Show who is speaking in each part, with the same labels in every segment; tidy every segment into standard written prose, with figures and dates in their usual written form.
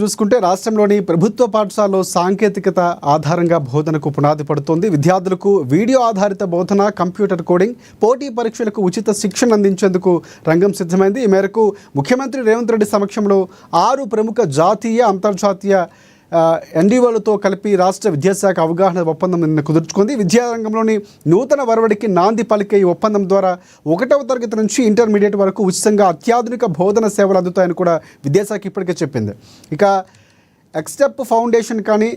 Speaker 1: చూసుకుంటే రాష్ట్రంలోని ప్రభుత్వ పాఠశాలలో సాంకేతికత ఆధారంగా బోధనకు పునాది పడుతోంది. విద్యార్థులకు వీడియో ఆధారిత బోధన, కంప్యూటర్ కోడింగ్, పోటీ పరీక్షలకు ఉచిత శిక్షణ అందించేందుకు రంగం సిద్ధమైంది. ఈ మేరకు ముఖ్యమంత్రి రేవంత్ రెడ్డి సమక్షంలో 6 ప్రముఖ జాతీయ, అంతర్జాతీయ ఎన్డీఓలతో కలిపి రాష్ట్ర విద్యాశాఖ అవగాహన ఒప్పందం నిన్న కుదుర్చుకుంది. విద్యారంగంలోని నూతన వరవడికి నాంది పలికే ఈ ఒప్పందం ద్వారా 1వ తరగతి నుంచి ఇంటర్మీడియట్ వరకు ఉచితంగా అత్యాధునిక బోధన సేవలు అందుతాయని కూడా విద్యాశాఖ ఇప్పటికే చెప్పింది. ఇక ఎక్స్టెప్ ఫౌండేషన్ కానీ,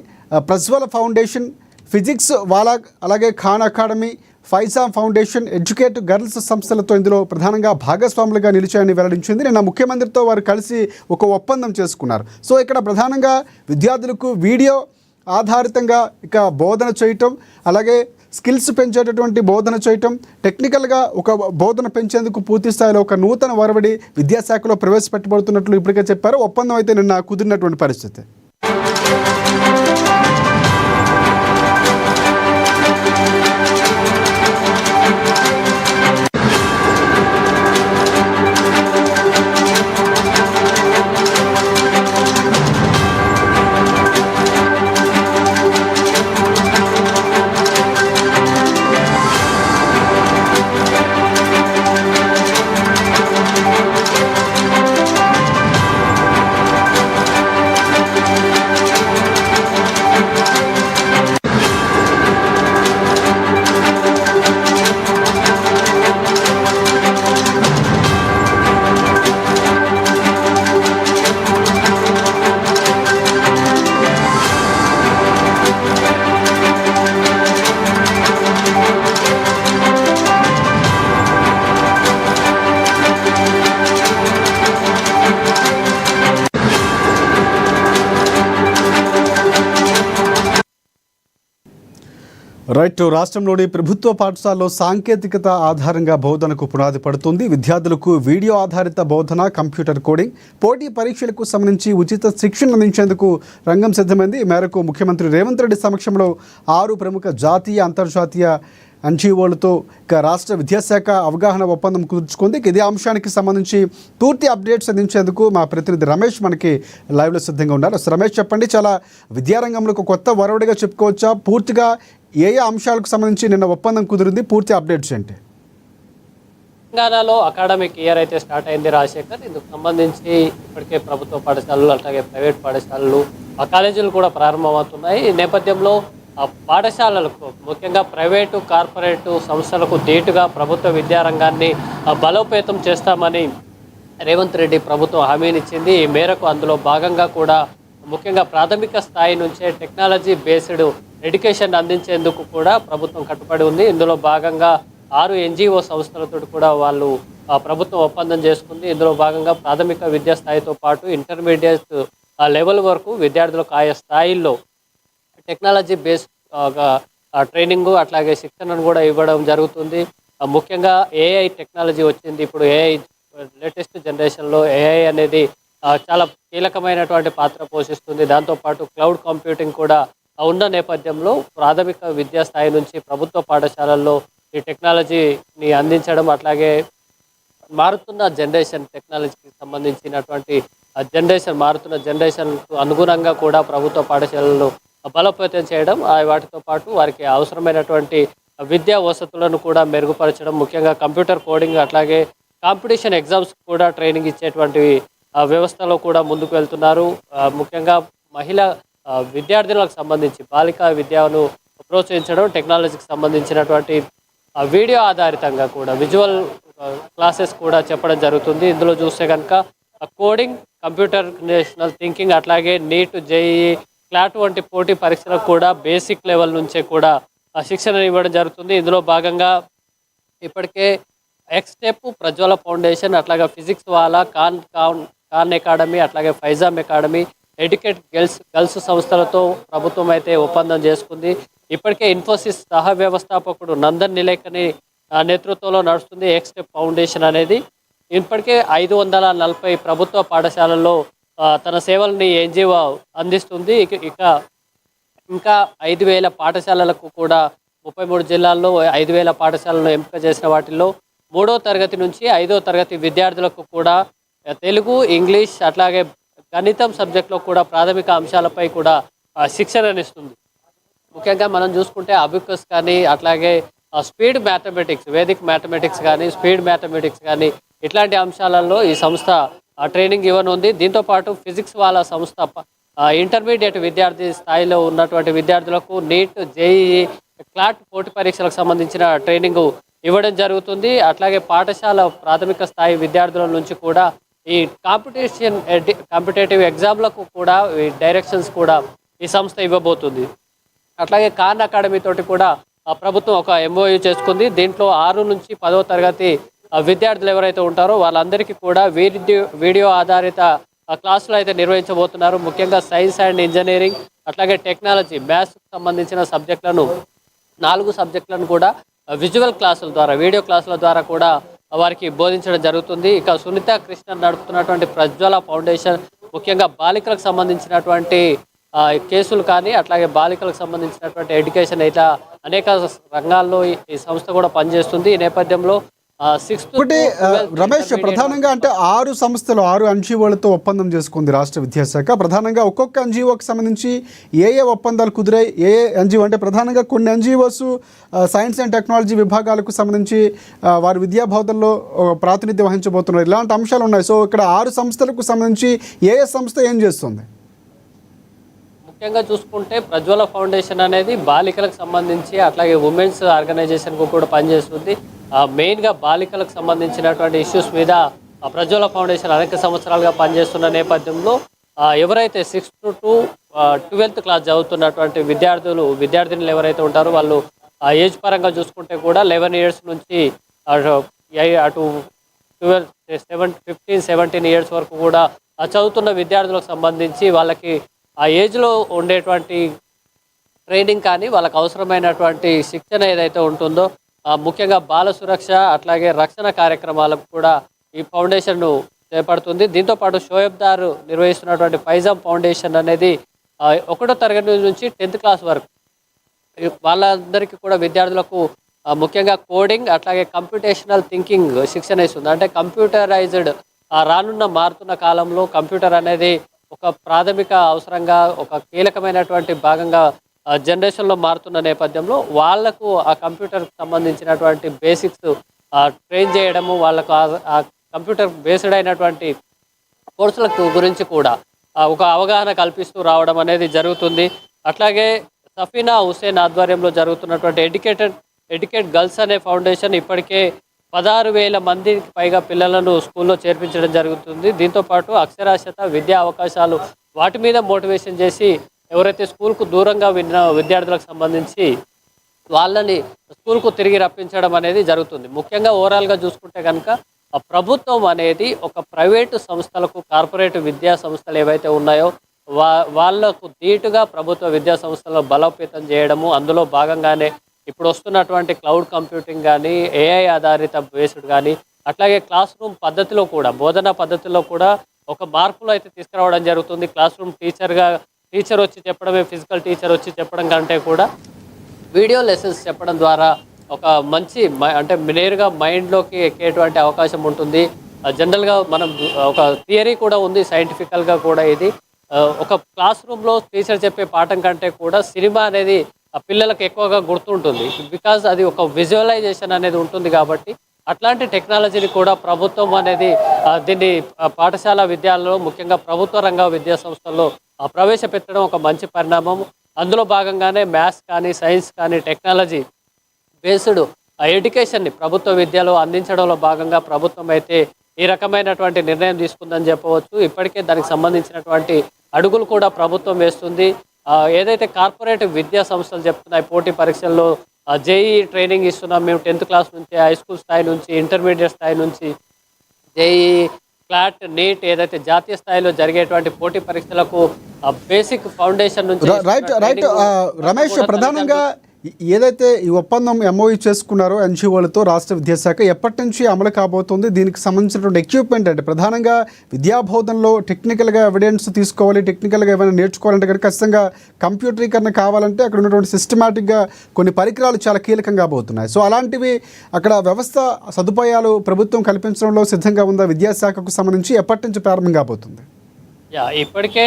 Speaker 1: ప్రజ్వల ఫౌండేషన్, ఫిజిక్స్ వాలా, అలాగే Khan Academy, Faizam foundation, educate girls సంస్థలతో ఇందులో ప్రధానంగా భాగస్వాములుగా నిలిచాయని వెల్లడించింది. నిన్న ముఖ్యమంత్రితో వారు కలిసి ఒక ఒప్పందం చేసుకున్నారు. సో ఇక్కడ ప్రధానంగా విద్యార్థులకు వీడియో ఆధారితంగా ఇక బోధన చేయటం, అలాగే స్కిల్స్ పెంచేటటువంటి బోధన చేయటం, టెక్నికల్గా ఒక బోధన పెంచేందుకు పూర్తి స్థాయిలో ఒక నూతన వరవడి విద్యాశాఖలో ప్రవేశపెట్టబడుతున్నట్లు ఇప్పటికే చెప్పారు. ఒప్పందం అయితే నిన్న కుదిరినటువంటి పరిస్థితి. రైట్. రాష్ట్రంలోని ప్రభుత్వ పాఠశాలలో సాంకేతికత ఆధారంగా బోధనకు పునాది పడుతుంది. విద్యార్థులకు వీడియో ఆధారిత బోధన, కంప్యూటర్ కోడింగ్, పోటీ పరీక్షలకు సంబంధించి ఉచిత శిక్షణ అందించేందుకు రంగం సిద్ధమైంది. ఈ మేరకు ముఖ్యమంత్రి రేవంత్ రెడ్డి సమక్షంలో 6 ప్రముఖ జాతీయ, అంతర్జాతీయ ఎన్జీఓలతో ఇక రాష్ట్ర విద్యాశాఖ అవగాహన ఒప్పందం కుదుర్చుకుంది. ఇదే అంశానికి సంబంధించి పూర్తి అప్డేట్స్ అందించేందుకు మా ప్రతినిధి రమేష్ మనకి లైవ్లో సిద్ధంగా ఉన్నారు. రమేష్, చెప్పండి, చాలా విద్యారంగంలో ఒక కొత్త వరవడిగా చెప్పుకోవచ్చా? పూర్తిగా ఏ అంశాలకు సంబంధించి నిన్న ఒప్పందం కుదిరింది, పూర్తి అప్డేట్స్ ఏంటి?
Speaker 2: తెలంగాణలో అకాడమిక్ ఇయర్ అయితే స్టార్ట్ అయింది రాజశేఖర్. ఇందుకు సంబంధించి ఇప్పటికే ప్రభుత్వ పాఠశాలలు, అలాగే ప్రైవేట్ పాఠశాలలు, కాలేజీలు కూడా ప్రారంభమవుతున్నాయి. ఈ నేపథ్యంలో పాఠశాలలకు, ముఖ్యంగా ప్రైవేటు, కార్పొరేటు సంస్థలకు ధీటుగా ప్రభుత్వ విద్యారంగాన్ని బలోపేతం చేస్తామని రేవంత్ రెడ్డి ప్రభుత్వం హామీనిచ్చింది. ఈ మేరకు అందులో భాగంగా కూడా ముఖ్యంగా ప్రాథమిక స్థాయి నుంచే టెక్నాలజీ బేస్డ్ ఎడ్యుకేషన్ అందించేందుకు కూడా ప్రభుత్వం కట్టుబడి ఉంది. ఇందులో భాగంగా 6 ఎన్జిఓ సంస్థలతో కూడా వాళ్ళు ప్రభుత్వం ఒప్పందం చేసుకుంది. ఇందులో భాగంగా ప్రాథమిక విద్యా స్థాయితో పాటు ఇంటర్మీడియట్ లెవెల్ వరకు విద్యార్థులకు ఆయా స్థాయిల్లో టెక్నాలజీ బేస్డ్ ట్రైనింగ్, అట్లాగే శిక్షణను కూడా ఇవ్వడం జరుగుతుంది. ముఖ్యంగా ఏఐ టెక్నాలజీ వచ్చింది. ఇప్పుడు ఏఐ లేటెస్ట్ జనరేషన్లో ఏఐ అనేది చాలా కీలకమైనటువంటి పాత్ర పోషిస్తుంది. దాంతోపాటు క్లౌడ్ కంప్యూటింగ్ కూడా ఉన్న నేపథ్యంలో ప్రాథమిక విద్యా స్థాయి నుంచి ప్రభుత్వ పాఠశాలల్లో ఈ టెక్నాలజీని అందించడం, అట్లాగే మారుతున్న జనరేషన్, టెక్నాలజీకి సంబంధించినటువంటి మారుతున్న జనరేషన్కు అనుగుణంగా కూడా ప్రభుత్వ పాఠశాలలు బలోపేతం చేయడం, వాటితో పాటు వారికి అవసరమైనటువంటి విద్యా వసతులను కూడా మెరుగుపరచడం, ముఖ్యంగా కంప్యూటర్ కోడింగ్, అట్లాగే కాంపిటీషన్ ఎగ్జామ్స్ కూడా ట్రైనింగ్ ఇచ్చేటువంటి వ్యవస్థలో కూడా ముందుకు వెళ్తున్నారు. ముఖ్యంగా మహిళా విద్యార్థులకు సంబంధించి బాలికా విద్యను ప్రోత్సహించడం, టెక్నాలజీకి సంబంధించినటువంటి వీడియో ఆధారితంగా కూడా విజువల్ క్లాసెస్ కూడా చెప్పడం జరుగుతుంది. ఇందులో చూస్తే కనుక కోడింగ్, కంప్యూటర్ నేషనల్ థింకింగ్, అట్లాగే నీట్, జేఈఈ, క్లాట్ వంటి పోటీ పరీక్షలకు కూడా బేసిక్ లెవెల్ నుంచే కూడా శిక్షణ ఇవ్వడం జరుగుతుంది. ఇందులో భాగంగా ఇప్పటికే ఎక్స్టెప్, ప్రజ్వల ఫౌండేషన్, అట్లాగే ఫిజిక్స్ వాలా, ఖాన్ అకాడమీ, అట్లాగే ఫైజామ్ అకాడమీ, ఎడ్యుకేట్ గర్ల్స్ సంస్థలతో ప్రభుత్వం అయితే ఒప్పందం చేసుకుంది. ఇప్పటికే ఇన్ఫోసిస్ సహ వ్యవస్థాపకుడు నందన్ నిలేకని నేతృత్వంలో నడుస్తుంది ఎక్స్టెప్ ఫౌండేషన్ అనేది. ఇప్పటికే 540 ప్రభుత్వ పాఠశాలల్లో తన సేవల్ని ఎన్జిఓ అందిస్తుంది. ఇంకా 5,000 పాఠశాలలకు కూడా 33 జిల్లాల్లో 5,000 పాఠశాలను ఎంపిక చేసిన వాటిల్లో 3వ తరగతి నుంచి 5వ తరగతి విద్యార్థులకు కూడా తెలుగు, ఇంగ్లీష్, అట్లాగే గణితం సబ్జెక్ట్లో కూడా ప్రాథమిక అంశాలపై కూడా శిక్షణనిస్తుంది. ముఖ్యంగా మనం చూసుకుంటే అబికస్ కానీ అట్లాగే స్పీడ్ మ్యాథమెటిక్స్, వేదిక్ మ్యాథమెటిక్స్ కానీ స్పీడ్ మ్యాథమెటిక్స్ కానీ ఇట్లాంటి అంశాలలో ఈ సంస్థ ట్రైనింగ్ ఇవ్వనుంది. దీంతోపాటు ఫిజిక్స్ వాళ్ళ సంస్థ ఇంటర్మీడియట్ విద్యార్థి స్థాయిలో ఉన్నటువంటి విద్యార్థులకు నీట్, జేఈఈ, క్లాట్ పోటీ పరీక్షలకు సంబంధించిన ట్రైనింగ్ ఇవ్వడం జరుగుతుంది. అట్లాగే పాఠశాల ప్రాథమిక స్థాయి విద్యార్థుల నుంచి కూడా ఈ కాంపిటేటివ్ ఎగ్జామ్లకు కూడా ఈ డైరెక్షన్స్ కూడా ఈ సంస్థ ఇవ్వబోతుంది. అట్లాగే ఖాన్ అకాడమీ తోటి కూడా ప్రభుత్వం ఒక MOU చేసుకుంది. దీంట్లో 6 నుంచి 10వ తరగతి విద్యార్థులు ఎవరైతే ఉంటారో వాళ్ళందరికీ కూడా వీడియో ఆధారిత క్లాసులు అయితే నిర్వహించబోతున్నారు. ముఖ్యంగా సైన్స్ అండ్ ఇంజనీరింగ్, అట్లాగే టెక్నాలజీ, మ్యాథ్స్కి సంబంధించిన సబ్జెక్టులను 4 సబ్జెక్టులను కూడా విజువల్ క్లాసుల ద్వారా, వీడియో క్లాసుల ద్వారా కూడా వారికి బోధించడం జరుగుతుంది. ఇక సునీత కృష్ణన్ నడుపుతున్నటువంటి ప్రజ్వల ఫౌండేషన్ ముఖ్యంగా బాలికలకు సంబంధించినటువంటి కేసులు కానీ అట్లాగే బాలికలకు సంబంధించినటువంటి ఎడ్యుకేషన్ అయితే అనేక రంగాల్లో ఈ సంస్థ కూడా పనిచేస్తుంది. ఈ నేపథ్యంలో
Speaker 1: ఒకటి రమేష్, ప్రధానంగా అంటే 6 సంస్థలు 6 NGOలతో ఒప్పందం చేసుకుంది రాష్ట్ర విద్యాశాఖ. ప్రధానంగా ఒక్కొక్క NGOకి సంబంధించి ఏ ఒప్పందాలు కుదిరాయి, ఏ NGO అంటే ప్రధానంగా కొన్ని NGOస్ సైన్స్ అండ్ టెక్నాలజీ విభాగాలకు సంబంధించి వారి విద్యా బోధనలో ప్రాతినిధ్యం వహించబోతున్నారు. ఇలాంటి అంశాలు ఉన్నాయి. సో ఇక్కడ 6 సంస్థలకు సంబంధించి ఏ సంస్థ ఏం చేస్తుంది?
Speaker 2: ముఖ్యంగా చూసుకుంటే ప్రజ్వల ఫౌండేషన్ అనేది బాలికలకు సంబంధించి అట్లాగే ఉమెన్స్ ఆర్గనైజేషన్కు కూడా పనిచేస్తుంది. మెయిన్గా బాలికలకు సంబంధించినటువంటి ఇష్యూస్ మీద ప్రజ్వల ఫౌండేషన్ అనేక సంవత్సరాలుగా పనిచేస్తున్న నేపథ్యంలో ఎవరైతే 6th to 12th క్లాస్ చదువుతున్నటువంటి విద్యార్థినులు ఎవరైతే ఉంటారో వాళ్ళు ఏజ్ పరంగా చూసుకుంటే కూడా 11 years నుంచి అటు 15-17 years వరకు కూడా చదువుతున్న విద్యార్థులకు సంబంధించి వాళ్ళకి ఆ ఏజ్లో ఉండేటువంటి ట్రైనింగ్ కానీ వాళ్ళకు అవసరమైనటువంటి శిక్షణ ఏదైతే ఉంటుందో ముఖ్యంగా బాల సురక్ష అట్లాగే రక్షణ కార్యక్రమాలకు కూడా ఈ ఫౌండేషన్ చేపడుతుంది. దీంతోపాటు షోయబ్దార్ నిర్వహిస్తున్నటువంటి ఫైజాం ఫౌండేషన్ అనేది 1వ తరగతి నుంచి 10th క్లాస్ వరకు వాళ్ళందరికీ కూడా విద్యార్థులకు ముఖ్యంగా కోడింగ్ అట్లాగే కంప్యూటేషనల్ థింకింగ్ శిక్షణ ఇస్తుంది. అంటే కంప్యూటరైజ్డ్ రానున్న మారుతున్న కాలంలో కంప్యూటర్ అనేది ఒక ప్రాథమిక అవసరంగా ఒక కీలకమైనటువంటి భాగంగా జనరేషన్లో మారుతున్న నేపథ్యంలో వాళ్లకు ఆ కంప్యూటర్కి సంబంధించినటువంటి బేసిక్స్ ట్రైన్ చేయడము, వాళ్ళకు ఆ కంప్యూటర్ బేస్డ్ అయినటువంటి కోర్సులకు గురించి కూడా ఒక అవగాహన కల్పిస్తూ రావడం అనేది జరుగుతుంది. అట్లాగే సఫీనా హుసేన్ ఆధ్వర్యంలో జరుగుతున్నటువంటి ఎడ్యుకేట్ గర్ల్స్ అనే ఫౌండేషన్ ఇప్పటికే 16,000 మందికి పైగా పిల్లలను స్కూల్లో చేర్పించడం జరుగుతుంది. దీంతోపాటు అక్షరాస్యత, విద్యా అవకాశాలు వాటి మీద మోటివేషన్ చేసి ఎవరైతే స్కూల్కు దూరంగా విన్న విద్యార్థులకు సంబంధించి వాళ్ళని స్కూల్కు తిరిగి రప్పించడం అనేది జరుగుతుంది. ముఖ్యంగా ఓవరాల్గా చూసుకుంటే కనుక ప్రభుత్వం అనేది ఒక ప్రైవేటు సంస్థలకు, కార్పొరేట్ విద్యా సంస్థలు ఏవైతే ఉన్నాయో వాళ్లకు ధీటుగా ప్రభుత్వ విద్యా సంస్థలను బలోపేతం చేయడము, అందులో భాగంగానే ఇప్పుడు వస్తున్నటువంటి క్లౌడ్ కంప్యూటింగ్ కానీ, AI ఆధారిత బేస్డ్ కానీ, అట్లాగే క్లాస్ రూమ్ పద్ధతిలో కూడా, బోధనా పద్ధతిలో కూడా ఒక మార్పులు అయితే తీసుకురావడం జరుగుతుంది. క్లాస్ రూమ్ టీచర్ వచ్చి చెప్పడమే, ఫిజికల్ టీచర్ వచ్చి చెప్పడం కంటే కూడా వీడియో లెసన్స్ చెప్పడం ద్వారా ఒక మంచి అంటే నేరుగా మైండ్లోకి ఎక్కేటువంటి అవకాశం ఉంటుంది. జనరల్గా మనం ఒక థియరీ కూడా ఉంది, సైంటిఫికల్గా కూడా ఇది ఒక క్లాస్ రూమ్లో టీచర్ చెప్పే పాఠం కంటే కూడా సినిమా అనేది పిల్లలకు ఎక్కువగా గుర్తుంటుంది. బికాజ్ అది ఒక విజువలైజేషన్ అనేది ఉంటుంది. కాబట్టి అట్లాంటి టెక్నాలజీని కూడా ప్రభుత్వం అనేది దీన్ని పాఠశాల విద్యాలయంలో ముఖ్యంగా ప్రభుత్వ రంగ విద్యా సంస్థల్లో ప్రవేశపెట్టడం ఒక మంచి పరిణామం. అందులో భాగంగానే మ్యాథ్స్ కానీ, సైన్స్ కానీ, టెక్నాలజీ బేస్డ్ ఎడ్యుకేషన్ని ప్రభుత్వ విద్యలో అందించడంలో భాగంగా ప్రభుత్వం అయితే ఈ రకమైనటువంటి నిర్ణయం తీసుకుందని చెప్పవచ్చు. ఇప్పటికే దానికి సంబంధించినటువంటి అడుగులు కూడా ప్రభుత్వం వేస్తుంది. ఏదైతే కార్పొరేట్ విద్యా సంస్థలు చెప్తున్నాయి, పోటీ పరీక్షల్లో జేఈఈ ట్రైనింగ్ ఇస్తున్నాం మేము 10th క్లాస్ నుంచి, హై స్కూల్ స్థాయి నుంచి, ఇంటర్మీడియట్ స్థాయి నుంచి, జేఈఈ, క్లాట్, నీట్ ఏదైతే జాతీయ స్థాయిలో జరిగేటువంటి పోటీ పరీక్షలకు బేసిక్ ఫౌండేషన్ నుంచి
Speaker 1: రైట్ రమేష్, ప్రధానంగా ఏదైతే ఈ ఒప్పందం MOU చేసుకున్నారో NGOలతో రాష్ట్ర విద్యాశాఖ ఎప్పటి నుంచి అమలు కాబోతుంది? దీనికి సంబంధించినటువంటి ఎక్విప్మెంట్ అంటే ప్రధానంగా విద్యాబోధనలో టెక్నికల్గా ఎవిడెన్స్ తీసుకోవాలి, టెక్నికల్గా ఏమైనా నేర్చుకోవాలంటే కనుక ఖచ్చితంగా కంప్యూటరీకరణ కావాలంటే అక్కడ ఉన్నటువంటి సిస్టమేటిక్గా కొన్ని పరికరాలు చాలా కీలకంగా పోతున్నాయి. సో అలాంటివి అక్కడ వ్యవస్థ సదుపాయాలు ప్రభుత్వం కల్పించడంలో సిద్ధంగా ఉందా? విద్యాశాఖకు సంబంధించి ఎప్పటి నుంచి ప్రారంభం కాబోతుంది?
Speaker 2: ఇప్పటికే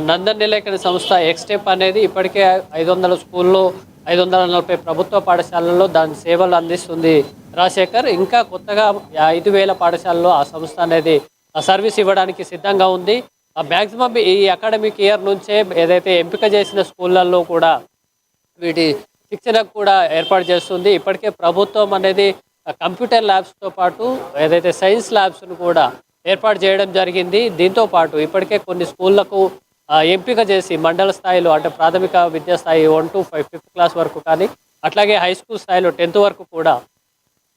Speaker 2: నందన్ నిలేకని సంస్థ ఎక్స్టెప్ అనేది ఇప్పటికే 500 స్కూల్లో 540 ప్రభుత్వ పాఠశాలల్లో దాని సేవలు అందిస్తుంది రాజశేఖర్. ఇంకా కొత్తగా 5,000 పాఠశాలలో ఆ సంస్థ అనేది సర్వీస్ ఇవ్వడానికి సిద్ధంగా ఉంది. మ్యాక్సిమం ఈ అకాడమిక్ ఇయర్ నుంచే ఏదైతే ఎంపిక చేసిన స్కూళ్ళల్లో కూడా వీటి శిక్షణకు కూడా ఏర్పాటు చేస్తుంది. ఇప్పటికే ప్రభుత్వం అనేది కంప్యూటర్ ల్యాబ్స్తో పాటు ఏదైతే సైన్స్ ల్యాబ్స్ను కూడా ఏర్పాటు చేయడం జరిగింది. దీంతో పాటు ఇప్పటికే కొన్ని స్కూళ్లకు ఎంపిక చేసి మండల స్థాయిలో అంటే ప్రాథమిక విద్యా స్థాయి 1 to 5 5th క్లాస్ వరకు కానీ అట్లాగే హై స్కూల్ స్థాయిలో 10th వరకు కూడా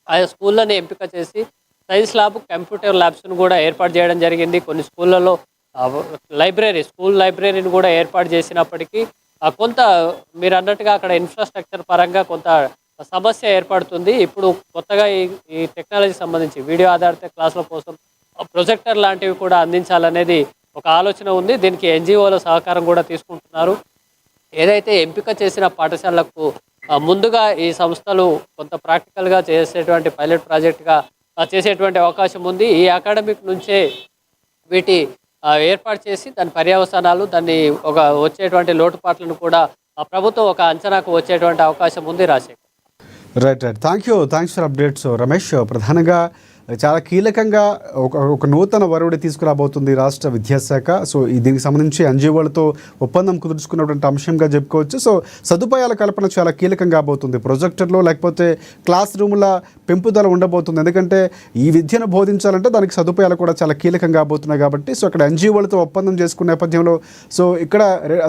Speaker 2: ఆయా స్కూళ్ళని ఎంపిక చేసి సైన్స్ ల్యాబ్ కంప్యూటర్ ల్యాబ్స్ను కూడా ఏర్పాటు చేయడం జరిగింది. కొన్ని స్కూళ్ళలో స్కూల్ లైబ్రరీని కూడా ఏర్పాటు చేసినప్పటికీ కొంత మీరు అన్నట్టుగా అక్కడ ఇన్ఫ్రాస్ట్రక్చర్ పరంగా కొంత సమస్య ఏర్పడుతుంది. ఇప్పుడు కొత్తగా ఈ టెక్నాలజీకి సంబంధించి వీడియో ఆధారిత క్లాసుల కోసం ప్రొజెక్టర్ లాంటివి కూడా అందించాలనేది ఒక ఆలోచన ఉంది. దీనికి ఎన్జిఓల సహకారం కూడా తీసుకుంటున్నారు. ఏదైతే ఎంపిక చేసిన పాఠశాలకు ముందుగా ఈ సంస్థలు కొంత ప్రాక్టికల్గా చేసేటువంటి పైలట్ ప్రాజెక్ట్గా చేసేటువంటి అవకాశం ఉంది. ఈ అకాడమిక్ నుంచే వీటి ఏర్పాటు చేసి దాని పర్యవసానాలు దాన్ని ఒక వచ్చేటువంటి లోటుపాట్లను కూడా ప్రభుత్వం ఒక అంచనాకు వచ్చేటువంటి అవకాశం ఉంది. Rajasekhar.
Speaker 1: Right. Thanks for updates Ramesh. ప్రధానంగా చాలా కీలకంగా ఒక నూతన వరవడి తీసుకురాబోతుంది రాష్ట్ర విద్యాశాఖ. సో దీనికి సంబంధించి ఎన్జిఓలతో ఒప్పందం కుదుర్చుకున్నటువంటి అంశంగా చెప్పుకోవచ్చు. సో సదుపాయాల కల్పన చాలా కీలకంగా కాబోతుంది. ప్రొజెక్టర్లో లేకపోతే క్లాస్ రూమ్ల పెంపుదల ఉండబోతుంది. ఎందుకంటే ఈ విద్యను బోధించాలంటే దానికి సదుపాయాలు కూడా చాలా కీలకంగా కాబోతున్నాయి కాబట్టి సో అక్కడ ఎన్జిఓలతో ఒప్పందం చేసుకున్న నేపథ్యంలో సో ఇక్కడ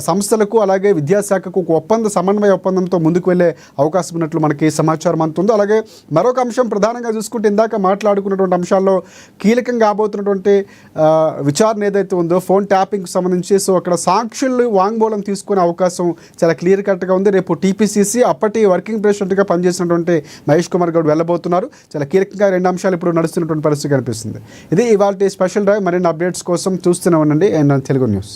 Speaker 1: సంస్థలకు అలాగే విద్యాశాఖకు ఒక సమన్వయ ఒప్పందంతో ముందుకు వెళ్ళే అవకాశం ఉన్నట్లు మనకి సమాచారం అందుతుంది. అలాగే మరొక అంశం ప్రధానంగా చూసుకుంటే ఇందాక మాట్లాడుకున్నటువంటి అంశాల్లో కీలకంగా కాబోతున్నటువంటి విచారణ ఏదైతే ఉందో ఫోన్ ట్యాపింగ్కి సంబంధించి సో అక్కడ సాక్షులు వాంగ్మూలం తీసుకునే అవకాశం చాలా క్లియర్ కట్గా ఉంది. రేపు టీపీసీసీ అప్పటి వర్కింగ్ ప్రెసిడెంట్గా పనిచేసినటువంటి మహేష్ కుమార్ గౌడ్ వెళ్ళబోతున్నారు. చాలా కీలకంగా 2 అంశాలు ఇప్పుడు నడుస్తున్నటువంటి పరిస్థితి కనిపిస్తుంది. ఇది ఇవాళ స్పెషల్ డ్రైవ్. మరిన్ని అప్డేట్స్ కోసం చూస్తూనే ఉండండి తెలుగు న్యూస్.